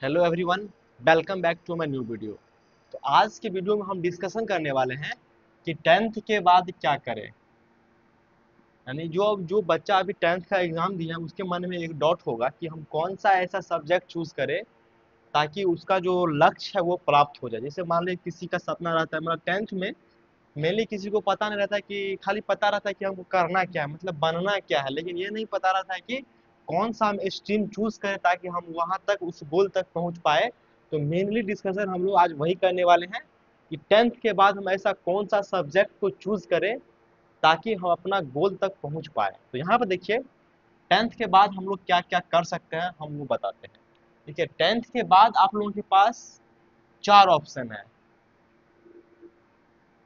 Hello everyone, welcome back to my new video. तो आज के वीडियो में हम डिस्कशन करने वाले हैं कि टेंथ के बाद क्या करें। यानी जो बच्चा अभी टेंथ का एग्जाम दिया है उसके मन में एक डाउट होगा कि हम कौन सा ऐसा सब्जेक्ट चूज करें ताकि उसका जो लक्ष्य है वो प्राप्त हो जाए। जैसे मान लीजिए किसी का सपना रहता है, मतलब टेंथ में मेनली किसी को पता नहीं रहता कि खाली पता रहता है कि हमको करना क्या है, मतलब बनना क्या है, लेकिन ये नहीं पता रहता है कि कौन सा हम स्ट्रीम चूज करें ताकि हम वहां तक उस गोल तक पहुंच पाए। तो मेनली डिस्कशन हम लोग आज वही करने वाले हैं कि टेंथ के बाद हम ऐसा कौन सा सब्जेक्ट को चूज करें ताकि हम अपना गोल तक पहुंच पाए। तो यहाँ पर देखिए, टेंथ के बाद हम लोग क्या क्या कर सकते हैं हम वो बताते हैं। देखिए, टेंथ के बाद आप लोगों के पास चार ऑप्शन है।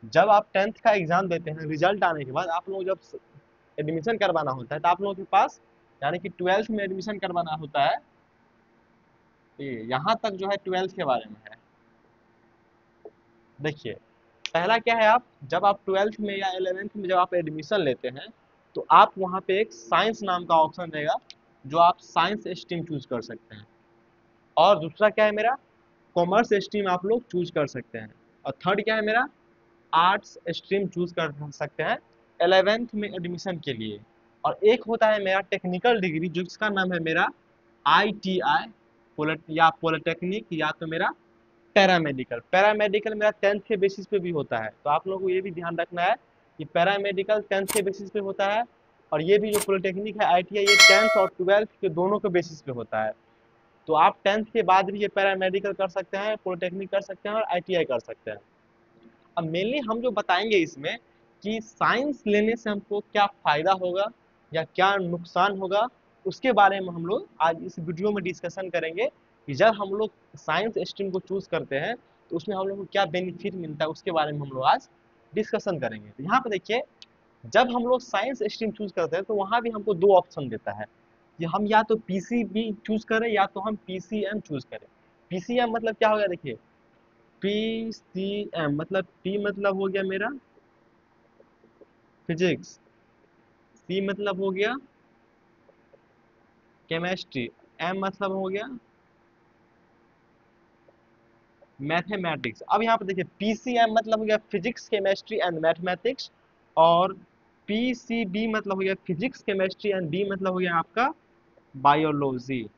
जब आप टेंथ का एग्जाम देते हैं, रिजल्ट आने के बाद आप लोग जब एडमिशन करवाना होता है तो आप लोगों के पास, यानी कि ट्वेल्थ में एडमिशन करवाना होता है। ये यहाँ तक जो है ट्वेल्थ के बारे में है। देखिए, पहला क्या है, आप जब आप ट्वेल्थ में या इलेवेंथ में जब आप एडमिशन लेते हैं तो आप वहाँ पे एक साइंस नाम का ऑप्शन रहेगा, जो आप साइंस स्ट्रीम चूज कर सकते हैं। और दूसरा क्या है मेरा, कॉमर्स स्ट्रीम आप लोग चूज कर सकते हैं। और थर्ड क्या है मेरा, आर्ट्स स्ट्रीम चूज कर सकते हैं एलेवेंथ में एडमिशन के लिए। और एक होता है मेरा टेक्निकल डिग्री, जिसका नाम है मेरा ITI या पॉलिटेक्निक, या तो मेरा पैरामेडिकल। पैरामेडिकल मेरा टेंथ के बेसिस पे भी होता है, तो आप लोगों को ये भी ध्यान रखना है कि पैरामेडिकल टेंथ के बेसिस पे होता है। और ये भी जो पॉलिटेक्निक है ITI, ये टेंथ और ट्वेल्थ के दोनों के बेसिस पे होता है। तो आप टेंथ के बाद भी ये पैरामेडिकल कर सकते हैं, पॉलिटेक्निक कर सकते हैं और ITI कर सकते हैं। अब मेनली हम जो बताएंगे इसमें कि साइंस लेने से हमको क्या फायदा होगा या क्या नुकसान होगा, उसके बारे में हम लोग आज इस वीडियो में डिस्कशन करेंगे कि जब हम लोग साइंस स्ट्रीम को चूज करते हैं तो उसमें हम लोग को क्या बेनिफिट मिलता है, उसके बारे में हम लोग आज डिस्कशन करेंगे। तो यहाँ पे देखिए, जब हम लोग साइंस स्ट्रीम चूज करते हैं तो वहाँ भी हमको दो ऑप्शन देता है कि हम या तो PCB चूज करें या तो हम PCM चूज करें। PCM मतलब क्या हो गया, देखिए, PCM मतलब P मतलब हो गया मेरा फिजिक्स, C मतलब हो गया केमिस्ट्री, M मतलब हो गया मैथमेटिक्स। अब यहाँ पे देखिए, PCM मतलब हो गया फिजिक्स केमिस्ट्री एंड मैथमेटिक्स, और PCB मतलब हो गया फिजिक्स केमिस्ट्री एंड B मतलब हो गया आपका बायोलॉजी।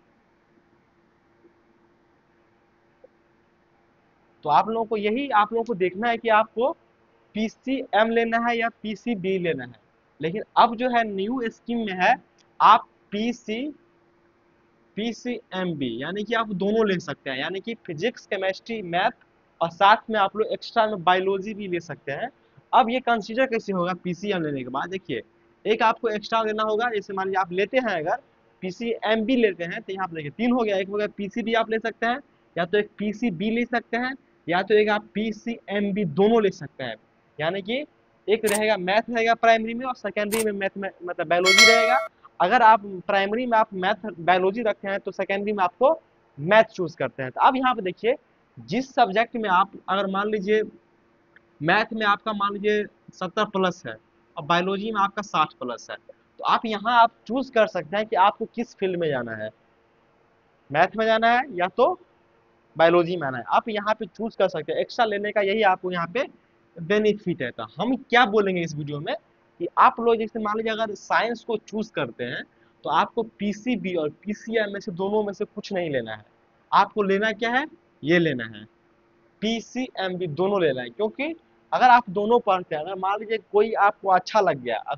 तो आप लोगों को यही आप लोगों को देखना है कि आपको PCM लेना है या PCB लेना है। लेकिन अब जो है न्यू स्कीम में है, आप PCMB यानी कि आप दोनों ले सकते हैं, यानी कि फिजिक्स केमिस्ट्री मैथ, और साथ में आप लोग एक्स्ट्रा में बायोलॉजी भी ले सकते हैं। अब ये कंसीडर कैसे होगा PCM लेने के बाद, देखिए, एक आपको एक्स्ट्रा लेना होगा। जैसे मान लीजिए आप लेते हैं, अगर PCMB लेते हैं तो यहाँ पे देखिए तीन हो गया, एक हो गया PCB आप ले सकते हैं, या तो एक PCB ले सकते हैं, या तो एक आप PCMB दोनों ले सकते हैं। यानी कि एक रहेगा मैथ रहेगा प्राइमरी में, और सेकेंडरी में मैथ में मतलब बायोलॉजी रहेगा। अगर आप प्राइमरी में आप मैथ बायोलॉजी रखे हैं तो सेकेंडरी में आपको मैथ चूज करते हैं। तो अब यहाँ पे देखिए, जिस सब्जेक्ट में आप, अगर मान लीजिए मैथ में आपका मान लीजिए 70+ है और बायोलॉजी में आपका 60+ है, तो आप यहाँ आप चूज कर सकते हैं कि आपको किस फील्ड में जाना है, मैथ में जाना है या तो बायोलॉजी में आना है। आप यहाँ पे चूज कर सकते हैं, एक्स्ट्रा लेने का यही आपको यहाँ पे बेनिफिट है। तो हम क्या बोलेंगे इस वीडियो में कि आप लोग जैसे मान लीजिए अगर साइंस को चूज करते हैं तो आपको PCB और PCM में से दोनों में से कुछ नहीं लेना है। आपको लेना क्या है, ये लेना है, PCMB दोनों लेना है। क्योंकि अगर आप दोनों पढ़ते हैं, अगर मान लीजिए कोई आपको अच्छा लग गया,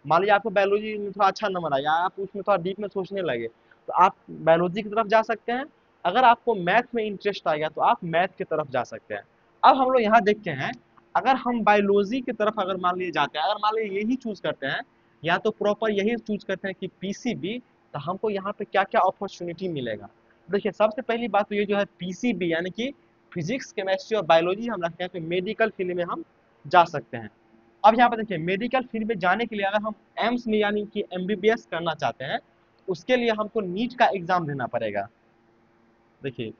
मान लीजिए आपको बायोलॉजी में थोड़ा अच्छा नंबर आया, आप उसमें थोड़ा डीप में सोचने लगे, तो आप बायोलॉजी की तरफ जा सकते हैं। अगर आपको मैथ में इंटरेस्ट आ गया तो आप मैथ की तरफ जा सकते हैं। अब हम लोग यहाँ देखते हैं, अगर हम बायोलॉजी की तरफ अगर मान लीजिए जाते हैं, अगर मान लीजिए यही चूज करते हैं या तो प्रॉपर यही चूज करते हैं कि PCB, तो हमको यहाँ पे क्या क्या अपॉर्चुनिटी मिलेगा। देखिए, सबसे पहली बात तो ये जो है PCB यानी कि फिजिक्स केमिस्ट्री और बायोलॉजी हम रखते हैं तो मेडिकल फील्ड में हम जा सकते हैं। अब यहाँ पे देखिए, मेडिकल फील्ड में जाने के लिए अगर हम एम्स में यानी कि MBBS करना चाहते हैं तो उसके लिए हमको नीट का एग्जाम देना पड़ेगा। देखिए,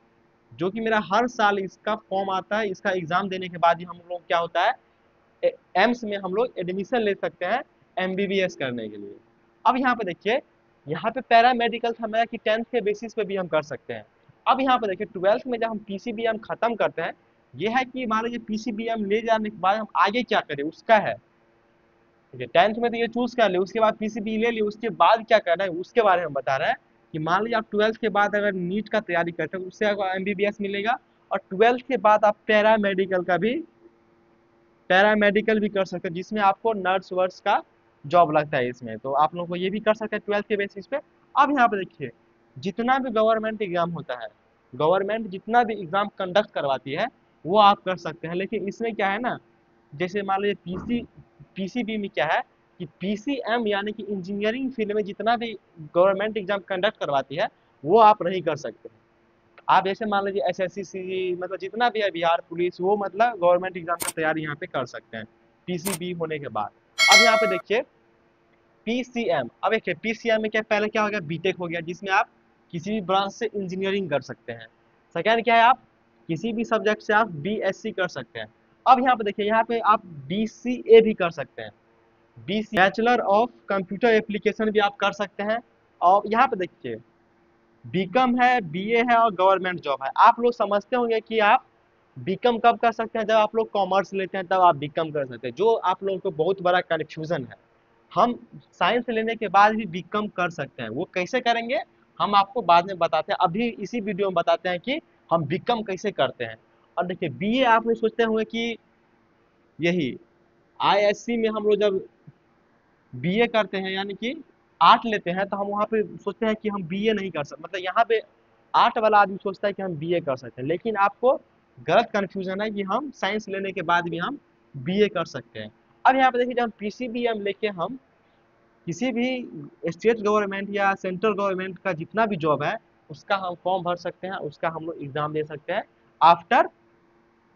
जो कि मेरा हर साल इसका फॉर्म आता है, इसका एग्जाम देने के बाद ही हम लोग क्या होता है, एम्स में हम लोग एडमिशन ले सकते हैं MBBS करने के लिए। अब यहाँ पे देखिए, यहाँ पे पैरामेडिकल था मेरा कि टेंथ के बेसिस पे भी हम कर सकते हैं। अब यहाँ पे देखिए 12th में जब हम पीसीबीएम खत्म करते हैं, ये है कि मान लीजिए पीसीबीएम ले जाने के बाद हम आगे क्या करें उसका है। ठीक है, 10th में तो ये चूज कर ले, उसके बाद पीसीबी ले लिया, उसके बाद क्या करना है उसके बारे में बता रहा है कि मान लीजिए आप 12th के बाद अगर नीट का तैयारी करते हैं तो उससे आपको एमबीबीएस मिलेगा, और 12th के बाद आप पैरामेडिकल भी कर सकते हैं, जिसमें आपको नर्स वर्स का जॉब लगता है इसमें, तो आप लोगों को ये भी कर सकते हैं 12th के बेसिस पे। अब यहाँ पे देखिए जितना भी गवर्नमेंट एग्जाम होता है, गवर्नमेंट जितना भी एग्जाम कंडक्ट करवाती है वो आप कर सकते हैं, लेकिन इसमें क्या है ना, जैसे मान लीजिए पीसीबी में क्या है कि पीसीएम यानी कि इंजीनियरिंग फील्ड में जितना भी गवर्नमेंट एग्जाम कंडक्ट करवाती है वो आप नहीं कर सकते। आप जैसे मान लीजिए एसएससी सी मतलब जितना भी है बिहार पुलिस, वो मतलब गवर्नमेंट एग्जाम की तैयारी यहाँ पे कर सकते हैं पीसीबी होने के बाद। अब यहाँ पे देखिए पीसीएम, अब देखिए पीसीएम में क्या पहले क्या हो गया, बीटेक हो गया, जिसमें आप किसी भी ब्रांच से इंजीनियरिंग कर सकते हैं। सेकेंड क्या है, आप किसी भी सब्जेक्ट से आप बीएससी कर सकते हैं। अब यहाँ पे देखिए यहाँ पे आप बीसीए भी कर सकते हैं, BC bachelor of computer application भी आप कर सकते हैं। और यहाँ पे देखिए बीकॉम है, बीए है और गवर्नमेंट जॉब है। आप लोग समझते होंगे कि आप बीकॉम कब कर सकते हैं, जब आप लोग कॉमर्स लेते हैं तब आप बीकॉम कर सकते हैं, जो आप लोगों को बहुत बड़ा कन्फ्यूजन है। हम साइंस लेने के बाद भी बीकॉम कर सकते हैं, वो कैसे करेंगे हम आपको बाद में बताते हैं, अभी इसी वीडियो में बताते हैं कि हम बीकॉम कैसे करते हैं। और देखिए बीए आप लोग सोचते होंगे कि यही आईएससी में हम लोग जब बीए करते हैं यानी कि आर्ट लेते हैं तो हम वहाँ पे सोचते हैं कि हम बीए नहीं कर सकते, मतलब यहाँ पे आर्ट वाला आदमी सोचता है कि हम बीए कर सकते हैं, लेकिन आपको गलत कन्फ्यूजन है कि हम साइंस लेने के बाद भी हम बीए कर सकते हैं। अब यहाँ पे देखिए जब हम पीसीबीएम लेके हम किसी भी स्टेट गवर्नमेंट या सेंट्रल गवर्नमेंट का जितना भी जॉब है उसका हम फॉर्म भर सकते हैं, उसका हम लोग एग्जाम दे सकते हैं आफ्टर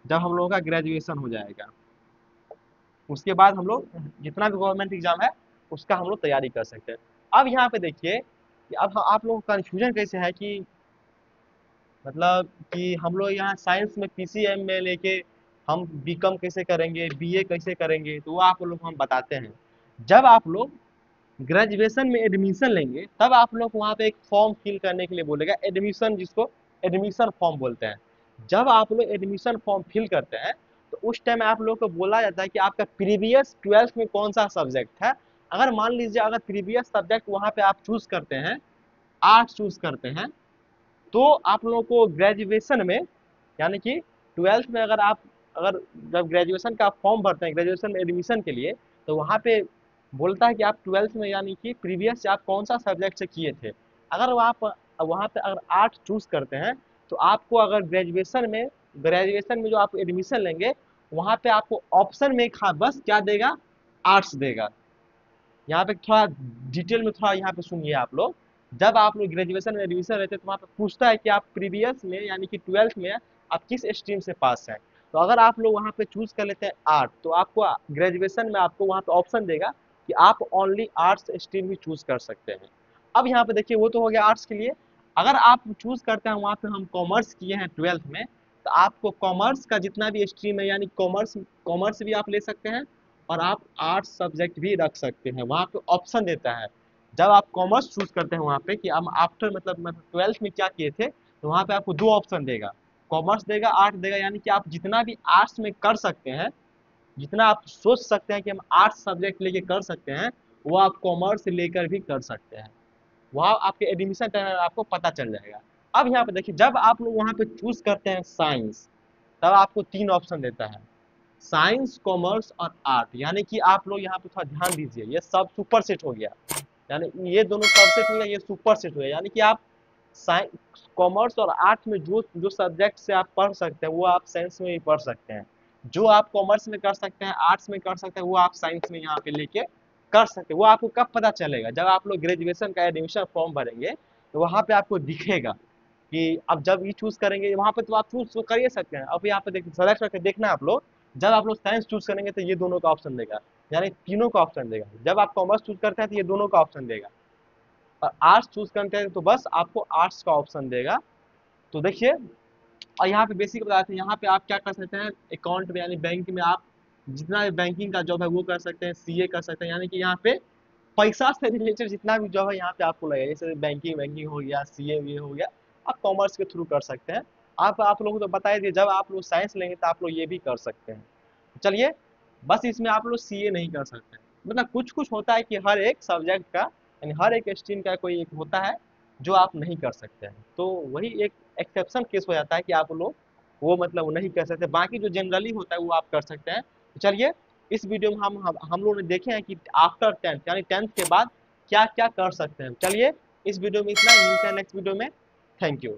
जब हम लोगों का ग्रेजुएशन हो जाएगा। उसके बाद हम लोग जितना भी गवर्नमेंट एग्जाम है उसका हम लोग तैयारी कर सकते हैं। अब यहाँ पे देखिए कि अब आप लोगों का कन्फ्यूजन कैसे है कि मतलब कि हम लोग यहाँ साइंस में पीसीएम में लेके हम बीकॉम कैसे करेंगे, बीए कैसे करेंगे, तो वो आप लोग को हम बताते हैं। जब आप लोग ग्रेजुएशन में एडमिशन लेंगे तब आप लोग वहाँ पे एक फॉर्म फिल करने के लिए बोलेगा, एडमिशन, जिसको एडमिशन फॉर्म बोलते हैं। जब आप लोग एडमिशन फॉर्म फिल करते हैं तो उस टाइम आप लोग को बोला जाता है कि आपका प्रीवियस 12th में कौन सा सब्जेक्ट है। अगर मान लीजिए अगर प्रीवियस सब्जेक्ट वहाँ पे आप चूज करते हैं, आर्ट चूज करते हैं, तो आप लोगों को ग्रेजुएशन में यानी कि 12th में अगर जब ग्रेजुएशन का फॉर्म भरते हैं ग्रेजुएशन में एडमिशन के लिए, तो वहाँ पे बोलता है कि आप 12th में यानी कि प्रीवियस से आप कौन सा सब्जेक्ट से किए थे। अगर वहाँ पे अगर आर्ट चूज करते हैं तो आपको अगर ग्रेजुएशन में जो आप एडमिशन लेंगे वहाँ पे आपको ऑप्शन में बस क्या देगा, आर्ट्स देगा। यहाँ पे थोड़ा डिटेल में थोड़ा यहाँ पे सुनिए आप लोग। जब आप लोग ग्रेजुएशन में एडमिशन लेते हैं तो वहाँ पे पूछता है कि आप प्रीवियस में यानी कि 12th में आप किस स्ट्रीम से पास हैं। तो अगर आप लोग वहाँ पे चूज कर लेते हैं आर्ट, तो आपको ग्रेजुएशन में आपको वहाँ पे ऑप्शन देगा कि आप ओनली आर्ट्स स्ट्रीम ही चूज कर सकते हैं। अब यहाँ पे देखिए वो तो हो गया आर्ट्स के लिए। अगर आप चूज करते हैं वहाँ पे हम कॉमर्स किए हैं 12th में, तो आपको कॉमर्स का जितना भी स्ट्रीम है यानी कॉमर्स कॉमर्स भी आप ले सकते हैं और आप आर्ट्स सब्जेक्ट भी रख सकते हैं। वहाँ पे ऑप्शन देता है, जब आप कॉमर्स चूज करते हैं वहाँ पे कि हम आफ्टर मतलब 12th में क्या किए थे, तो वहाँ पे आपको दो ऑप्शन देगा, कॉमर्स देगा, आर्ट देगा, यानी कि आप जितना भी आर्ट्स में कर सकते हैं, जितना आप सोच सकते हैं कि हम आर्ट्स सब्जेक्ट लेके कर सकते हैं, वो आप कॉमर्स लेकर भी कर सकते हैं। वहाँ आपके एडमिशन टाइम में आपको पता चल जाएगा। अब यहाँ पे देखिए जब आप लोग वहाँ पे चूज करते हैं साइंस, तब आपको तीन ऑप्शन देता है, साइंस, कॉमर्स और आर्ट। यानी कि आप लोग यहाँ पे थोड़ा ध्यान दीजिए, ये सब सुपर सेट हो गया, यानी ये दोनों सबसेट हो गया, ये सुपर सेट हो गया। यानी कि आप साइंस, कॉमर्स और आर्ट में जो जो सब्जेक्ट से आप पढ़ सकते हैं वो आप साइंस में भी पढ़ सकते हैं। जो आप कॉमर्स में कर सकते हैं, आर्ट्स में कर सकते हैं, वो आप साइंस में यहाँ पे लेके कर सकते हैं। वो आपको कब पता चलेगा, जब आप लोग ग्रेजुएशन का एडमिशन फॉर्म भरेंगे तो वहाँ पे आपको दिखेगा कि अब जब ये चूज करेंगे वहाँ पे, तो आप चूज तो कर ही सकते हैं। अब यहाँ पे देखिए सेलेक्ट करके देखना आप लोग, जब आप लोग साइंस चूज करेंगे तो ये दोनों का ऑप्शन देगा, यानी तीनों का ऑप्शन देगा। जब आप कॉमर्स चूज करते हैं तो ये दोनों का ऑप्शन देगा, और आर्ट्स चूज करते हैं तो बस आपको आर्ट्स का ऑप्शन देगा। तो देखिए, और यहाँ पे बेसिक बताते हैं, यहाँ पे आप क्या कर सकते हैं अकाउंट में यानी बैंक में आप जितना भी बैंकिंग का जॉब है वो कर सकते हैं, सीए कर सकते हैं, यानी कि यहाँ पे पैसा से रिलेटेड जितना भी जॉब है यहाँ पे आपको लगेगा, जैसे बैंकिंग बैंकिंग हो गया, सीए वीए हो गया, आप कॉमर्स के थ्रू कर सकते हैं। आप लोगों को तो बता ही दिए, जब आप लोग साइंस लेंगे तो आप लोग ये भी कर सकते हैं। चलिए, बस इसमें आप लोग सीए नहीं कर सकते, मतलब कुछ कुछ होता है कि हर एक सब्जेक्ट का यानी हर एक स्ट्रीम का कोई एक होता है जो आप नहीं कर सकते हैं, तो वही एक एक्सेप्शन केस हो जाता है कि आप लोग वो मतलब नहीं कर सकते, बाकी जो जनरली होता है वो आप कर सकते हैं। तो चलिए, इस वीडियो में हम लोगों ने देखे हैं कि आफ्टर टेंथ यानी टेंथ के बाद क्या क्या कर सकते हैं। चलिए, इस वीडियो में इतना ही, मिलते हैं नेक्स्ट वीडियो में। Thank you.